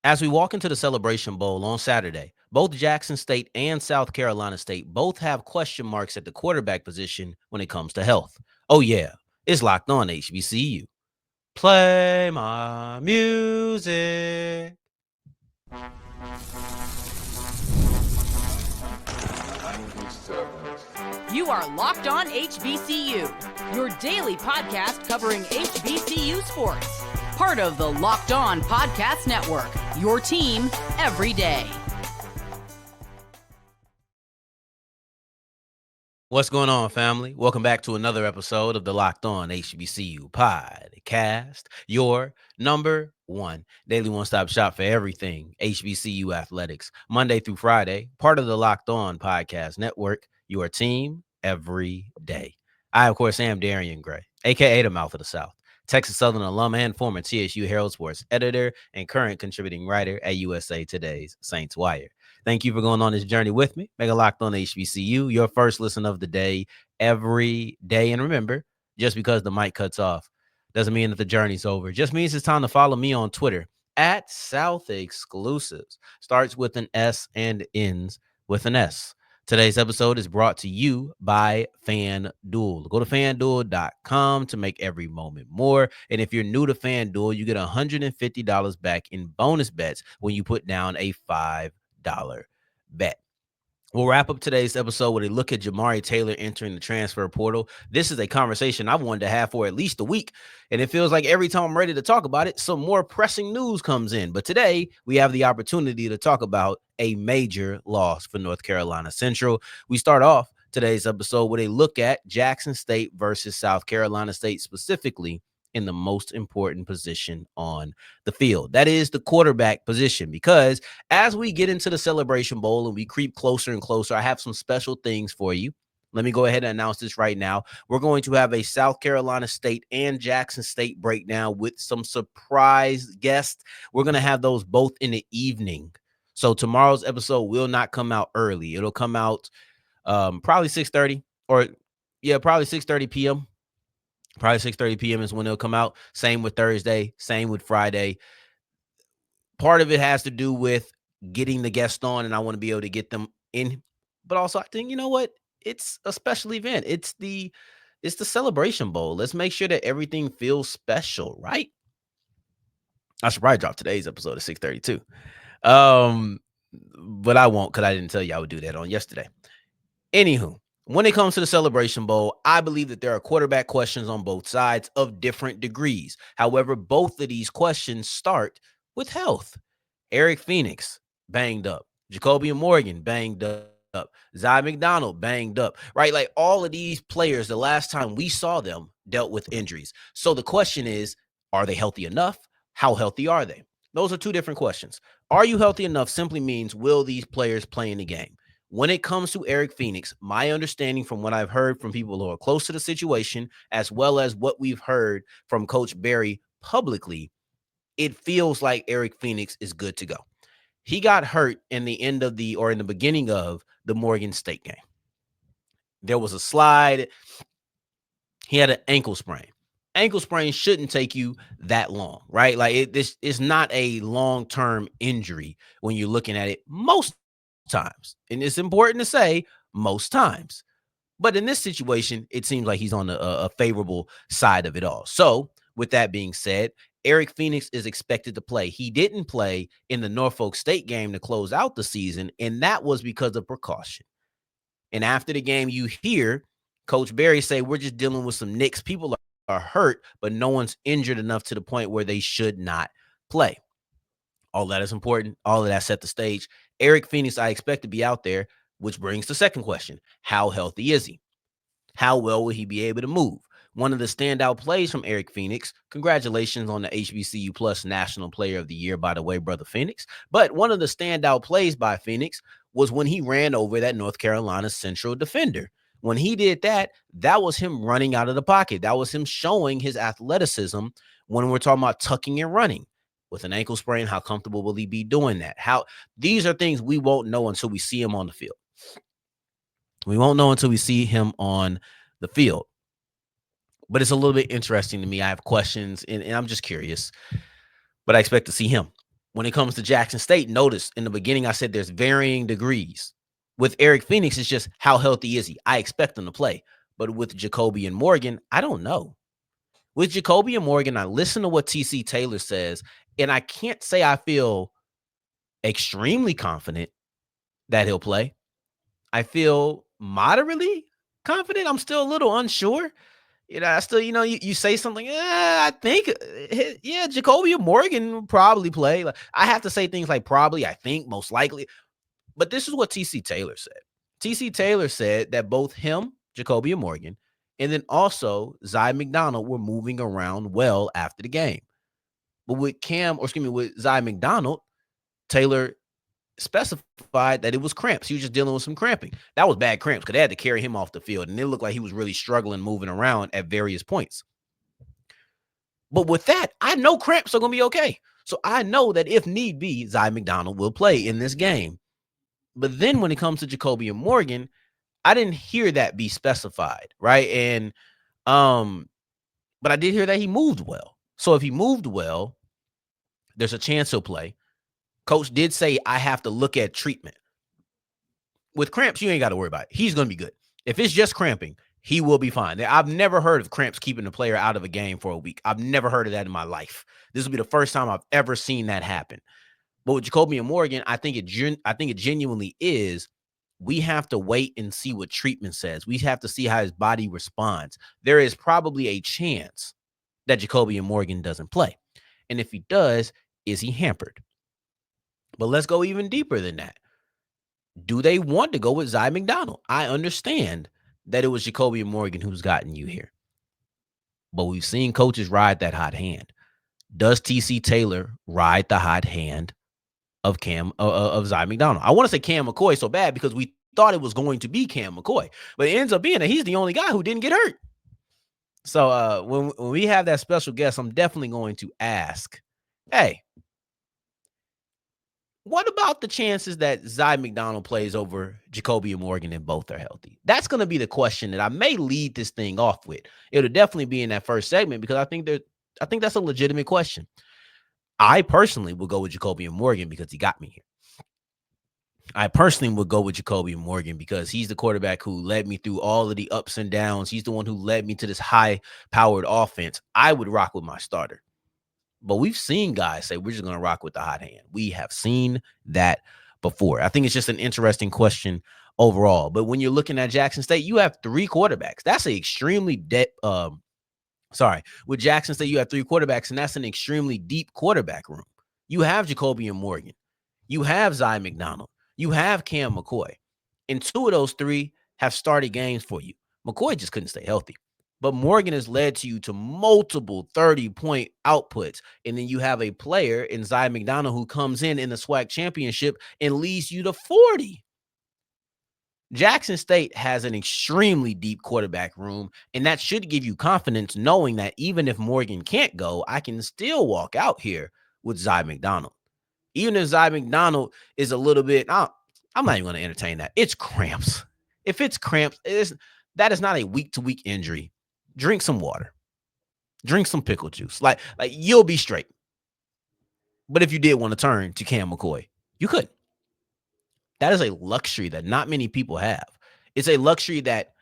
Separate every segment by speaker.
Speaker 1: As we walk into the Celebration Bowl on Saturday, both Jackson State and South Carolina State both have question marks at the quarterback position when it comes to health. Oh, yeah, it's Locked On HBCU. Play my music.
Speaker 2: You are Locked On HBCU, your daily podcast covering HBCU sports. Part of the Locked On Podcast Network, your team every day.
Speaker 1: What's going on, family? Welcome back to another episode of the Locked On HBCU podcast, your number one daily one-stop shop for everything HBCU athletics, Monday through Friday, part of the Locked On Podcast Network, your team every day. I, of course, am Darrion Gray, a.k.a. the Mouth of the South, Texas Southern alum and former TSU Herald Sports editor and current contributing writer at USA Today's Saints Wire. Thank you for going on this journey with me. Make a Locked On HBCU your first listen of the day every day. And remember, just because the mic cuts off doesn't mean that the journey's over. It just means it's time to follow me on Twitter at South Exclusives. Starts with an S and ends with an S. Today's episode is brought to you by FanDuel. Go to FanDuel.com to make every moment more. And if you're new to FanDuel, you get $150 back in bonus bets when you put down a $5 bet. We'll wrap up today's episode with a look at Jamari Taylor entering the transfer portal. This is a conversation I've wanted to have for at least a week, and it feels like every time I'm ready to talk about it, some more pressing news comes in. But today, we have the opportunity to talk about a major loss for North Carolina Central. We start off today's episode with a look at Jackson State versus South Carolina State, specifically in the most important position on the field. That is the quarterback position, because as we get into the Celebration Bowl and we creep closer and closer, I have some special things for you. Let me go ahead and announce this right now. We're going to have a South Carolina State and Jackson State breakdown with some surprise guests. We're going to have those both in the evening. So tomorrow's episode will not come out early. It'll come out probably 6:30 probably 6:30 p.m. Probably 6:30 p.m. is when it'll come out. Same with Thursday. Same with Friday. Part of it has to do with getting the guests on, and I want to be able to get them in. But also, I think, you know what? It's a special event. It's the Celebration Bowl. Let's make sure that everything feels special, right? I should probably drop today's episode at 6:30 too. But I won't, because I didn't tell you I would do that on yesterday. Anywho, when it comes to the Celebration Bowl, I believe that there are quarterback questions on both sides of different degrees. However, both of these questions start with health. Eric Phoenix, banged up. Jacobian Morgan, banged up. Zy McDonald, banged up. Right? Like, all of these players, the last time we saw them, dealt with injuries. So the question is, are they healthy enough? How healthy are they? Those are two different questions. Are you healthy enough simply means, will these players play in the game? When it comes to Eric Phoenix, my understanding from what I've heard from people who are close to the situation, as well as what we've heard from Coach Barry publicly, it feels like Eric Phoenix is good to go. He got hurt in the beginning of the Morgan State game. There was a slide. He had an ankle sprain. Ankle sprain shouldn't take you that long, right? Like, this is not a long-term injury when you're looking at it most times. And it's important to say most times. But in this situation, it seems like he's on a favorable side of it all. So with that being said, Eric Phoenix is expected to play. He didn't play in the Norfolk State game to close out the season, and that was because of precaution. And after the game, you hear Coach Barry say, we're just dealing with some nicks. People are hurt, but no one's injured enough to the point where they should not play. All that is important. All of that set the stage. Eric Phoenix, I expect to be out there, which brings the second question. How healthy is he? How well will he be able to move? One of the standout plays from Eric Phoenix, congratulations on the HBCU Plus National Player of the Year, by the way, Brother Phoenix. But one of the standout plays by Phoenix was when he ran over that North Carolina Central defender. When he did that, that was him running out of the pocket. That was him showing his athleticism when we're talking about tucking and running. With an ankle sprain, how comfortable will he be doing that? These are things we won't know until we see him on the field. We won't know until we see him on the field. But it's a little bit interesting to me. I have questions, and I'm just curious. But I expect to see him. When it comes to Jackson State, notice in the beginning I said there's varying degrees. With Eric Phoenix, it's just how healthy is he? I expect him to play. But with Jacobian Morgan, I don't know. With Jacobian Morgan, I listen to what TC Taylor says, and I can't say I feel extremely confident that he'll play. I feel moderately confident. I'm still a little unsure. I still, you say something, I think, yeah, Jacobian Morgan will probably play. Like, I have to say things like probably, I think, most likely. But this is what TC Taylor said. TC Taylor said that both him, Jacobian Morgan, and then also Zy McDonald were moving around well after the game. But with Zy McDonald, Taylor specified that it was cramps. He was just dealing with some cramping. That was bad cramps because they had to carry him off the field, and it looked like he was really struggling moving around at various points. But with that, I know cramps are going to be okay. So I know that if need be, Zy McDonald will play in this game. But then when it comes to Jacobian Morgan, I didn't hear that be specified, right? And but I did hear that he moved well. So if he moved well, there's a chance he'll play. Coach did say I have to look at treatment. With cramps, you ain't got to worry about it. He's going to be good. If it's just cramping, he will be fine. I've never heard of cramps keeping the player out of a game for a week. I've never heard of that in my life. This will be the first time I've ever seen that happen. But with Jacobian Morgan, I think it genuinely is. We have to wait and see what treatment says. We have to see how his body responds. There is probably a chance that Jacobian Morgan doesn't play. And if he does, is he hampered? But let's go even deeper than that. Do they want to go with Zy McDonald? I understand that it was Jacobian Morgan who's gotten you here. But we've seen coaches ride that hot hand. Does TC Taylor ride the hot hand of Zy McDonald? I want to say Cam McCoy so bad because we thought it was going to be Cam McCoy, but it ends up being that he's the only guy who didn't get hurt. So when we have that special guest, I'm definitely going to ask, hey, what about the chances that Zy McDonald plays over Jacobian Morgan and both are healthy? That's going to be the question that I may lead this thing off with. It'll definitely be in that first segment because I think that's a legitimate question. I personally will go with Jacobian Morgan because he got me here. I personally would go with Jacobian Morgan because he's the quarterback who led me through all of the ups and downs. He's the one who led me to this high-powered offense. I would rock with my starter. But we've seen guys say we're just going to rock with the hot hand. We have seen that before. I think it's just an interesting question overall. But when you're looking at Jackson State, you have three quarterbacks. That's an extremely with Jackson State, you have three quarterbacks, and that's an extremely deep quarterback room. You have Jacobian Morgan. You have Zy McDonald. You have Cam McCoy. And two of those three have started games for you. McCoy just couldn't stay healthy. But Morgan has led you to multiple 30-point outputs. And then you have a player in Zy McDonald who comes in the SWAC Championship and leads you to 40. Jackson State has an extremely deep quarterback room, and that should give you confidence knowing that even if Morgan can't go, I can still walk out here with Zy McDonald. Even if Zy McDonald is a little bit, I'm not even going to entertain that. It's cramps. If it's cramps, that is not a week-to-week injury. Drink some water. Drink some pickle juice. Like you'll be straight. But if you did want to turn to Cam McCoy, you could. That is a luxury that not many people have. It's a luxury that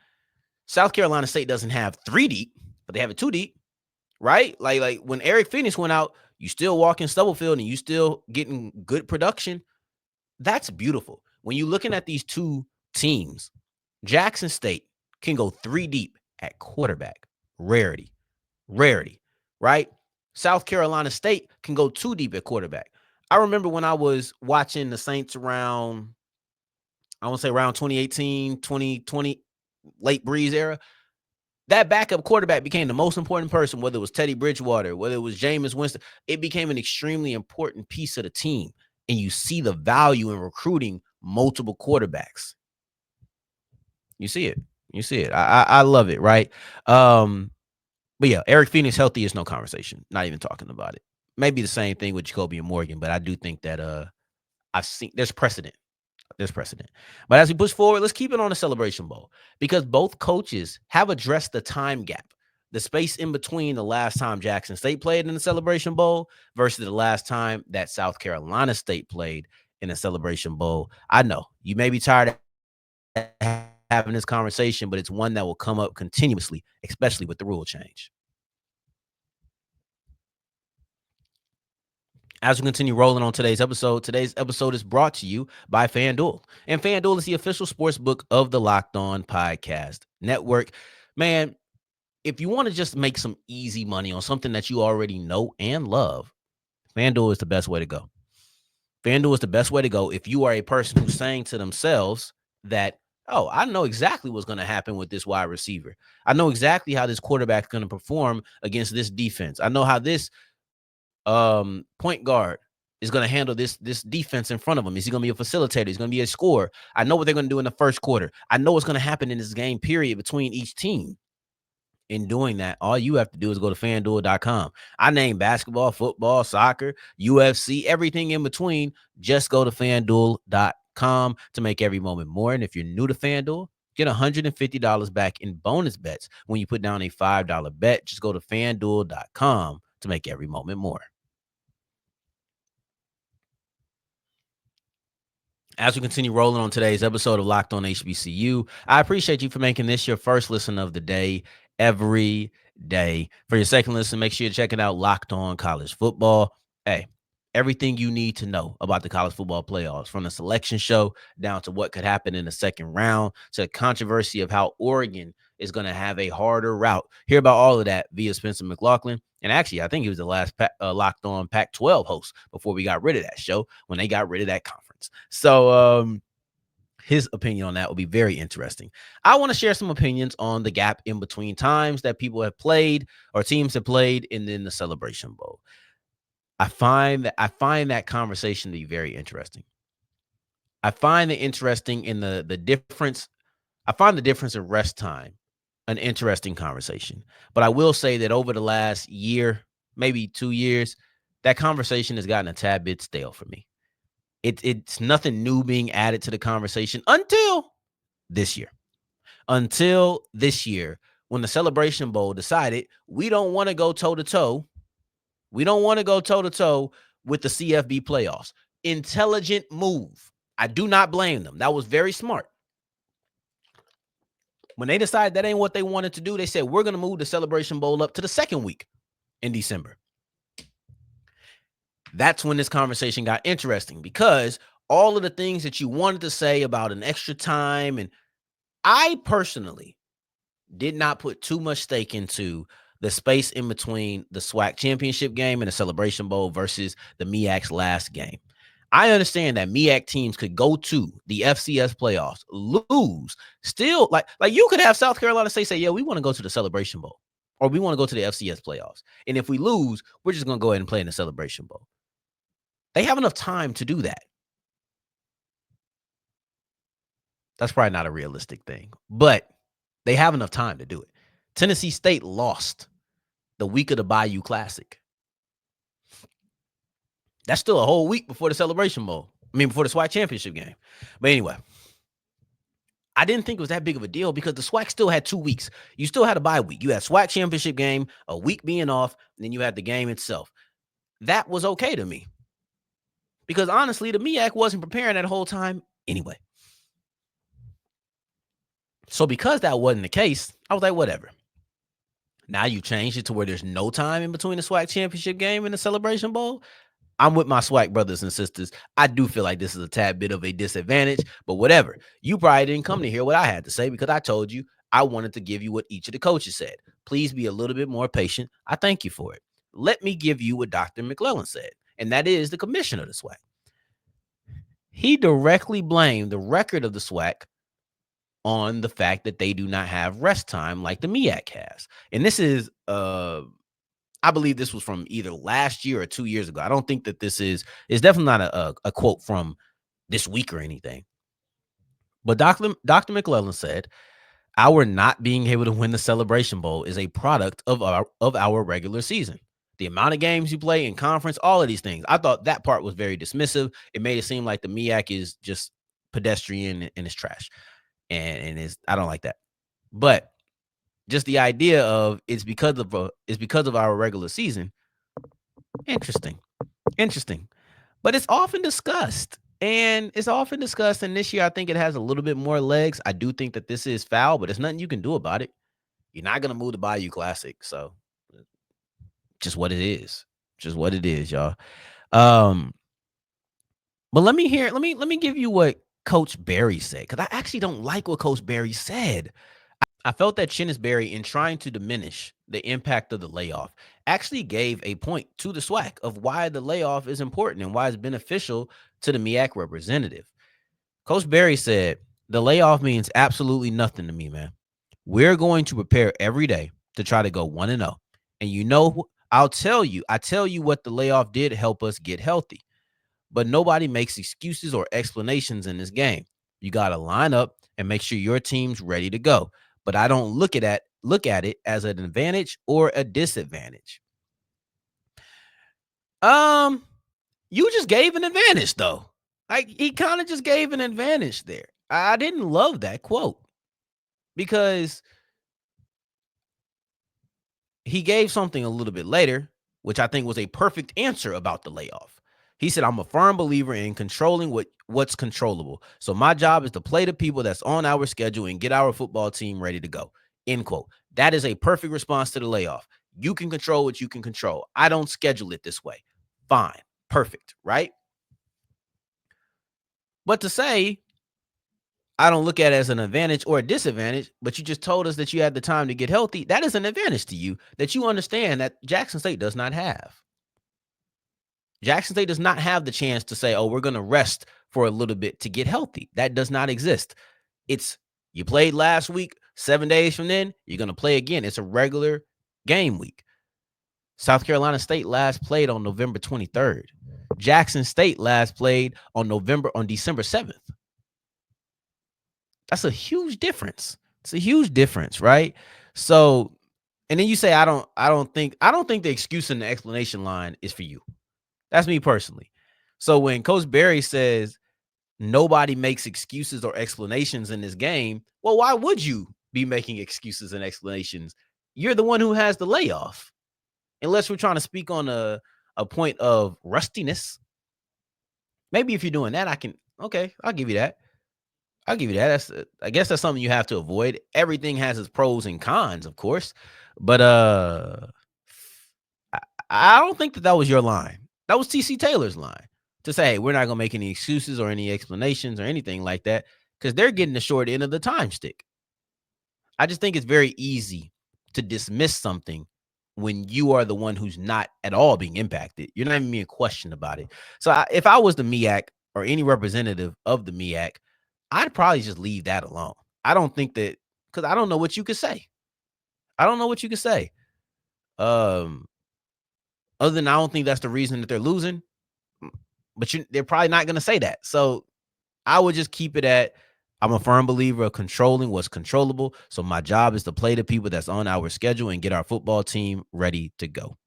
Speaker 1: South Carolina State doesn't have 3 deep, but they have it 2 deep, right? Like when Eric Phoenix went out, you still walk in Stubblefield and you still getting good production. That's beautiful. When you're looking at these two teams, Jackson State can go 3 deep at quarterback. Rarity, right? South Carolina State can go 2 deep at quarterback. I remember when I was watching the Saints around 2018, 2020, late Breeze era, that backup quarterback became the most important person, whether it was Teddy Bridgewater, whether it was Jameis Winston. It became an extremely important piece of the team. And you see the value in recruiting multiple quarterbacks. You see it. I love it, right? But yeah, Eric Phoenix healthy is no conversation. Not even talking about it. Maybe the same thing with Jacobian Morgan, but I do think that I've seen there's precedent. But as we push forward, let's keep it on the Celebration Bowl because both coaches have addressed the time gap. the space in between the last time Jackson State played in the Celebration Bowl versus the last time that South Carolina State played in a Celebration Bowl. I know you may be tired of having this conversation, but it's one that will come up continuously, especially with the rule change. As we continue rolling on today's episode is brought to you by FanDuel. And FanDuel is the official sports book of the Locked On Podcast Network. Man, if you want to just make some easy money on something that you already know and love, FanDuel is the best way to go. FanDuel is the best way to go if you are a person who's saying to themselves that, oh, I know exactly what's going to happen with this wide receiver. I know exactly how this quarterback is going to perform against this defense. I know how this point guard is going to handle this defense in front of him. Is he going to be a facilitator? He's going to be a scorer. I know what they're going to do in the first quarter. I know what's going to happen in this game period between each team. In doing that, all you have to do is go to FanDuel.com. I name basketball, football, soccer, UFC, everything in between. Just go to FanDuel.com to make every moment more. And if you're new to FanDuel, get $150 back in bonus bets when you put down a $5 bet. Just go to FanDuel.com to make every moment more. As we continue rolling on today's episode of Locked On HBCU, I appreciate you for making this your first listen of the day every day. For your second listen, make sure you're checking out Locked On College Football. Hey, everything you need to know about the college football playoffs, from the selection show down to what could happen in the second round to the controversy of how Oregon is going to have a harder route. Hear about all of that via Spencer McLaughlin. And actually, I think he was the last Locked On Pac-12 host before we got rid of that show, when they got rid of that conference. So his opinion on that will be very interesting. I want to share some opinions on the gap in between times that people have played or teams have played in the Celebration Bowl. I find that conversation to be very interesting. I find it interesting in the difference. I find the difference in rest time an interesting conversation. But I will say that over the last year, maybe 2 years, that conversation has gotten a tad bit stale for me. It's nothing new being added to the conversation until this year. Until this year, when the Celebration Bowl decided we don't want to go toe-to-toe. We don't want to go toe-to-toe with the CFB playoffs. Intelligent move. I do not blame them. That was very smart. When they decided that ain't what they wanted to do, they said, we're going to move the Celebration Bowl up to the second week in December. That's when this conversation got interesting, because all of the things that you wanted to say about an extra time, and I personally did not put too much stake into the space in between the SWAC Championship game and the Celebration Bowl versus the MEAC's last game. I understand that MEAC teams could go to the FCS playoffs, lose, still like you could have South Carolina say, yeah, we want to go to the Celebration Bowl, or we want to go to the FCS playoffs. And if we lose, we're just going to go ahead and play in the Celebration Bowl. They have enough time to do that. That's probably not a realistic thing, but they have enough time to do it. Tennessee State lost the week of the Bayou Classic. That's still a whole week before the Celebration Bowl. Before the SWAC Championship game. But anyway, I didn't think it was that big of a deal because the SWAC still had 2 weeks. You still had a bye week. You had SWAC Championship game, a week being off, and then you had the game itself. That was okay to me, because honestly, the MEAC wasn't preparing that whole time anyway. So because that wasn't the case, I was like, whatever. Now you changed it to where there's no time in between the SWAC Championship game and the Celebration Bowl. I'm with my SWAC brothers and sisters. I do feel like this is a tad bit of a disadvantage, but whatever. You probably didn't come to hear what I had to say, because I told you I wanted to give you what each of the coaches said. Please be a little bit more patient. I thank you for it. Let me give you what Dr. McClellan said, and that is the commissioner of the SWAC. He directly blamed the record of the SWAC on the fact that they do not have rest time like the MEAC has. And this is, I believe this was from either last year or 2 years ago. I don't think that this is definitely not a quote from this week or anything. But Dr. McClellan said, our not being able to win the Celebration Bowl is a product of our regular season. The amount of games you play in conference, all of these things. I thought that part was very dismissive. It made it seem like the MEAC is just pedestrian and it's trash. And I don't like that. But Just the idea of it's because of our regular season. Interesting. Interesting. But it's often discussed. And it's often discussed. And this year, I think it has a little bit more legs. I do think that this is foul, but there's nothing you can do about it. You're not going to move the Bayou Classic. So just what it is. Just what it is, y'all. Um, but let me give you what Coach Barry said, because I actually don't like what Coach Barry said. I felt that Chinnis Berry, in trying to diminish the impact of the layoff, actually gave a point to the SWAC of why the layoff is important and why it's beneficial to the MEAC representative. Coach Berry said, the layoff means absolutely nothing to me, man. We're going to prepare every day to try to go 1-0. And I tell you what the layoff did help us get healthy. But nobody makes excuses or explanations in this game. You got to line up and make sure your team's ready to go. But I don't look at it as an advantage or a disadvantage. You just gave an advantage though. Like, he kind of just gave an advantage there. I didn't love that quote because he gave something a little bit later, which I think was a perfect answer about the layoff. He said, I'm a firm believer in controlling what's controllable. So my job is to play the people that's on our schedule and get our football team ready to go. End quote. That is a perfect response to the layoff. You can control what you can control. I don't schedule it this way. Fine. Perfect. Right? But to say, I don't look at it as an advantage or a disadvantage, but you just told us that you had the time to get healthy, that is an advantage to you that you understand that Jackson State does not have. Jackson State does not have the chance to say, oh, we're going to rest for a little bit to get healthy. That does not exist. It's, you played last week, 7 days from then, you're going to play again. It's a regular game week. South Carolina State last played on November 23rd. Jackson State last played on December 7th. That's a huge difference. It's a huge difference, right? So, and then you say, I don't think the excuse and the explanation line is for you. That's me personally. So when Coach Barry says nobody makes excuses or explanations in this game, well, why would you be making excuses and explanations? You're the one who has the layoff. Unless we're trying to speak on a point of rustiness. Maybe if you're doing that, I'll give you that. I'll give you that. I guess that's something you have to avoid. Everything has its pros and cons, of course. But I don't think that was your line. That was TC Taylor's line to say, hey, we're not going to make any excuses or any explanations or anything like that because they're getting the short end of the time stick. I just think it's very easy to dismiss something when you are the one who's not at all being impacted. You're not even being questioned about it. So if I was the MEAC or any representative of the MEAC, I'd probably just leave that alone. I don't think that, because I don't know what you could say. I don't know what you could say. Other than I don't think that's the reason that they're losing. But they're probably not going to say that. So I would just keep it at, I'm a firm believer of controlling what's controllable. So my job is to play the people that's on our schedule and get our football team ready to go.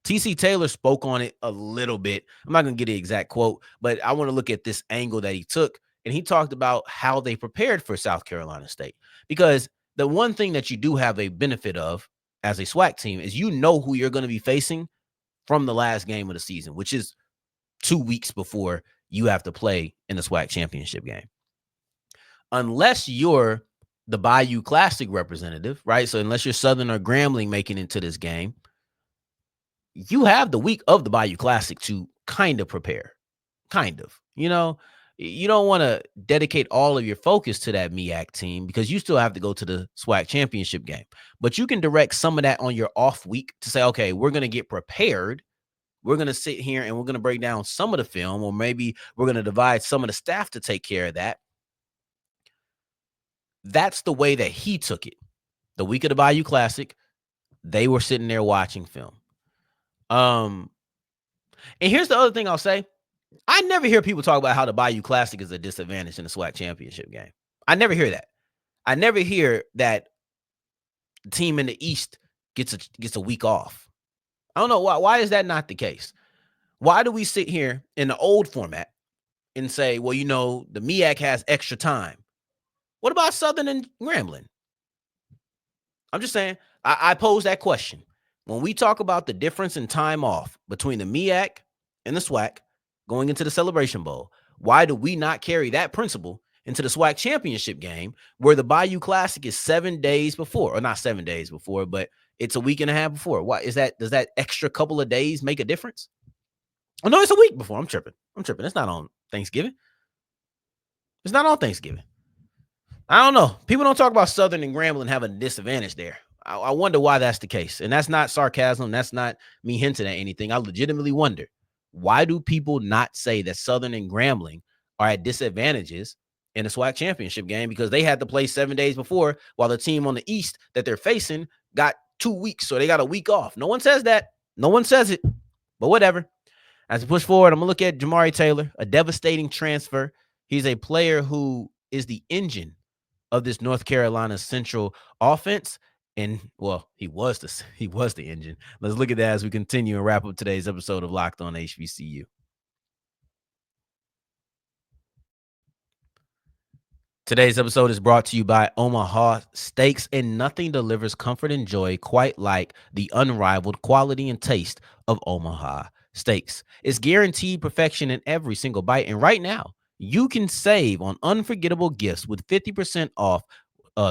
Speaker 1: TC Taylor spoke on it a little bit. I'm not going to get the exact quote, but I want to look at this angle that he took. And he talked about how they prepared for South Carolina State. Because the one thing that you do have a benefit of as a SWAC team is you know who you're going to be facing from the last game of the season, which is 2 weeks before you have to play in the SWAC Championship game. Unless you're the Bayou Classic representative, right? So unless you're Southern or Grambling making into this game, you have the week of the Bayou Classic to kind of prepare. Kind of. You know, you don't want to dedicate all of your focus to that MEAC team because you still have to go to the SWAC Championship game. But you can direct some of that on your off week to say, okay, we're going to get prepared. We're going to sit here and we're going to break down some of the film, or maybe we're going to divide some of the staff to take care of that. That's the way that he took it. The week of the Bayou Classic, they were sitting there watching film. And here's the other thing I'll say. I never hear people talk about how the Bayou Classic is a disadvantage in the SWAC Championship game. I never hear that. I never hear that the team in the East gets a week off. I don't know why is that not the case? Why do we sit here in the old format and say, well, you know, the MEAC has extra time? What about Southern and Grambling? I'm just saying, I pose that question. When we talk about the difference in time off between the MEAC and the SWAC going into the Celebration Bowl, why do we not carry that principle into the SWAC Championship game where the Bayou Classic is 7 days before, or not 7 days before, but it's a week and a half before? Why is that? Does that extra couple of days make a difference? Oh, no, it's a week before. I'm tripping. It's not on Thanksgiving. It's not on Thanksgiving. I don't know. People don't talk about Southern and Grambling having a disadvantage there. I wonder why that's the case. And that's not sarcasm. That's not me hinting at anything. I legitimately wonder, why do people not say that Southern and Grambling are at disadvantages in the SWAC championship game because they had to play 7 days before, while the team on the East that they're facing got 2 weeks, so they got a week off. No one says that. No one says it. But whatever. As we push forward, I'm going to look at Jamari Taylor, a devastating transfer. He's a player who is the engine of this North Carolina Central offense. And, well, he was the engine. Let's look at that as we continue and wrap up today's episode of Locked On HBCU. Today's episode is brought to you by Omaha Steaks, and nothing delivers comfort and joy quite like the unrivaled quality and taste of Omaha Steaks. It's guaranteed perfection in every single bite, and right now, you can save on unforgettable gifts with 50% off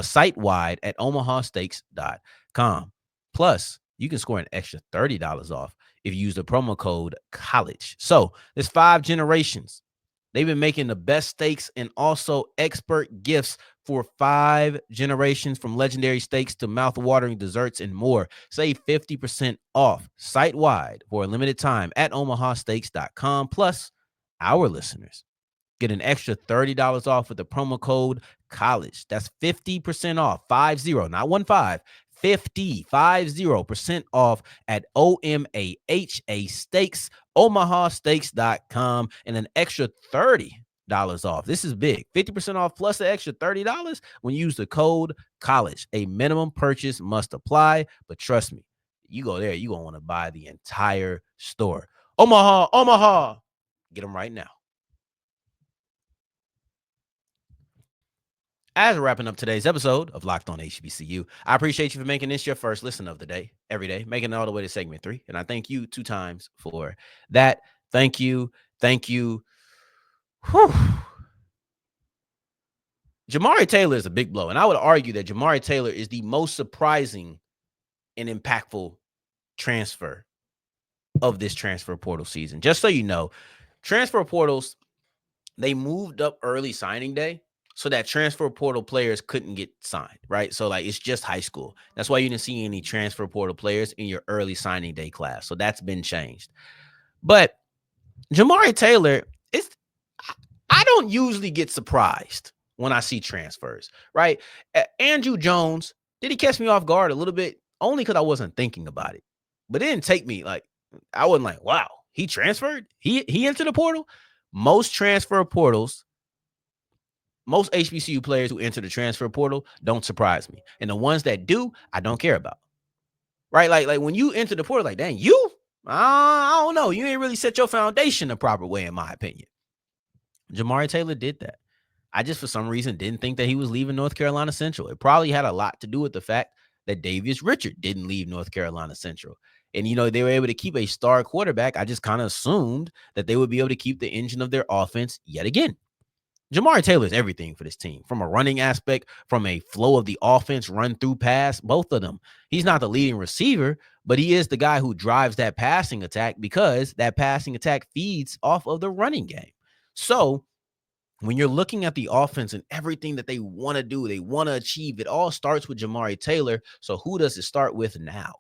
Speaker 1: site-wide at omahasteaks.com. Plus, you can score an extra $30 off if you use the promo code COLLEGE. So, there's 5 generations. They've been making the best steaks and also expert gifts for 5 generations, from legendary steaks to mouth-watering desserts and more. Save 50% off site-wide for a limited time at omahasteaks.com. Plus, our listeners get an extra $30 off with the promo code COLLEGE. That's 50% off, 50, not 15, 50% off at OMAHA Steaks, omahasteaks.com, and an extra $30 off. This is big. 50% off plus the extra $30 when you use the code COLLEGE. A minimum purchase must apply, but trust me, you go there, you're going to want to buy the entire store. Omaha. Get them right now. As we're wrapping up today's episode of Locked On HBCU, I appreciate you for making this your first listen of the day, every day, making it all the way to segment 3. And I thank you 2 times for that. Thank you. Whew. Jamari Taylor is a big blow. And I would argue that Jamari Taylor is the most surprising and impactful transfer of this transfer portal season. Just so you know, transfer portals, they moved up early signing day so that transfer portal players couldn't get signed, right? So, like, it's just high school. That's why you didn't see any transfer portal players in your early signing day class. So that's been changed. But Jamari Taylor, I don't usually get surprised when I see transfers, right? Andrew Jones, did he catch me off guard a little bit? Only because I wasn't thinking about it. But it didn't take me, like, I wasn't like, wow, he transferred? He entered the portal? Most transfer portals, most HBCU players who enter the transfer portal don't surprise me. And the ones that do, I don't care about. Right? Like when you enter the portal, like, dang, you? I don't know. You ain't really set your foundation the proper way, in my opinion. Jamari Taylor did that. I just, for some reason, didn't think that he was leaving North Carolina Central. It probably had a lot to do with the fact that Davius Richard didn't leave North Carolina Central. And, you know, they were able to keep a star quarterback. I just kind of assumed that they would be able to keep the engine of their offense yet again. Jamari Taylor is everything for this team, from a running aspect, from a flow of the offense, run through pass, both of them. He's not the leading receiver, but he is the guy who drives that passing attack, because that passing attack feeds off of the running game. So when you're looking at the offense and everything that they want to do, they want to achieve, it all starts with Jamari Taylor. So who does it start with now?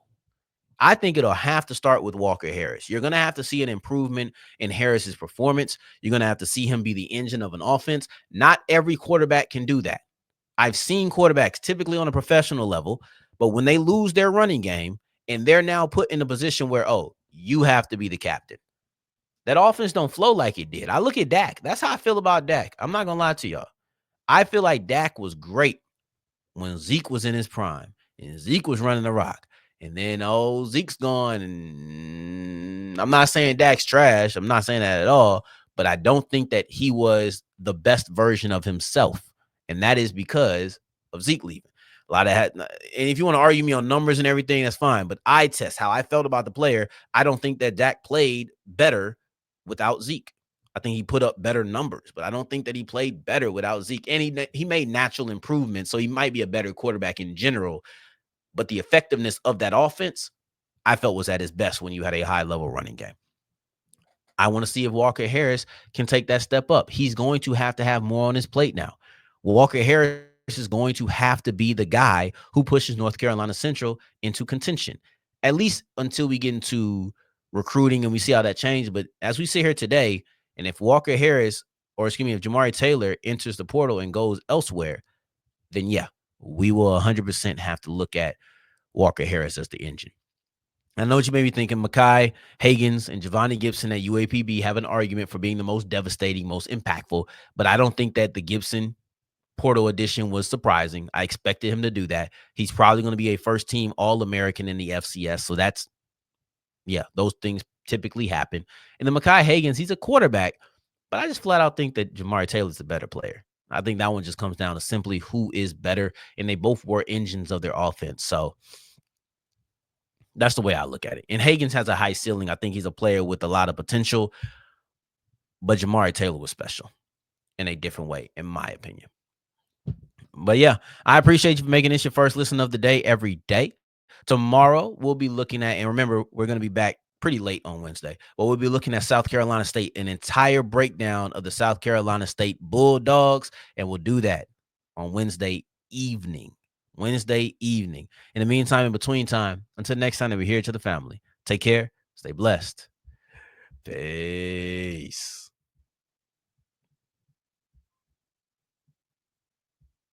Speaker 1: I think it'll have to start with Walker Harris. You're going to have to see an improvement in Harris's performance. You're going to have to see him be the engine of an offense. Not every quarterback can do that. I've seen quarterbacks typically on a professional level, but when they lose their running game and they're now put in a position where, oh, you have to be the captain, that offense don't flow like it did. I look at Dak. That's how I feel about Dak. I'm not going to lie to y'all. I feel like Dak was great when Zeke was in his prime and Zeke was running the rock. And then, Zeke's gone, and I'm not saying Dak's trash. I'm not saying that at all, but I don't think that he was the best version of himself, and that is because of Zeke leaving. A lot of and if you want to argue me on numbers and everything, that's fine. But eye test, how I felt about the player, I don't think that Dak played better without Zeke. I think he put up better numbers, but I don't think that he played better without Zeke. And he made natural improvements, so he might be a better quarterback in general. But the effectiveness of that offense, I felt was at his best when you had a high level running game. I want to see if Walker Harris can take that step up. He's going to have more on his plate now. Walker Harris is going to have to be the guy who pushes North Carolina Central into contention, at least until we get into recruiting and we see how that changes. But as we sit here today, and if Walker Harris, or excuse me, if Jamari Taylor enters the portal and goes elsewhere, then yeah, we will 100% have to look at Walker Harris as the engine. I know what you may be thinking. Mekhi Hagans and Giovanni Gibson at UAPB have an argument for being the most devastating, most impactful, but I don't think that the Gibson portal edition was surprising. I expected him to do that. He's probably going to be a first-team All-American in the FCS, so that's, yeah, those things typically happen. And then Mekhi Hagans, he's a quarterback, but I just flat out think that Jamari Taylor's a better player. I think that one just comes down to simply who is better, and they both were engines of their offense, so that's the way I look at it. And Hagans has a high ceiling. I think he's a player with a lot of potential, but Jamari Taylor was special in a different way, in my opinion. But yeah, I appreciate you for making this your first listen of the day every day. Tomorrow, we'll be looking at, and remember, we're going to be back pretty late on Wednesday, but we'll be looking at South Carolina State, an entire breakdown of the South Carolina State Bulldogs, and we'll do that on Wednesday evening. In the meantime, in between time, until next time that we're here to the family, take care, stay blessed. Peace.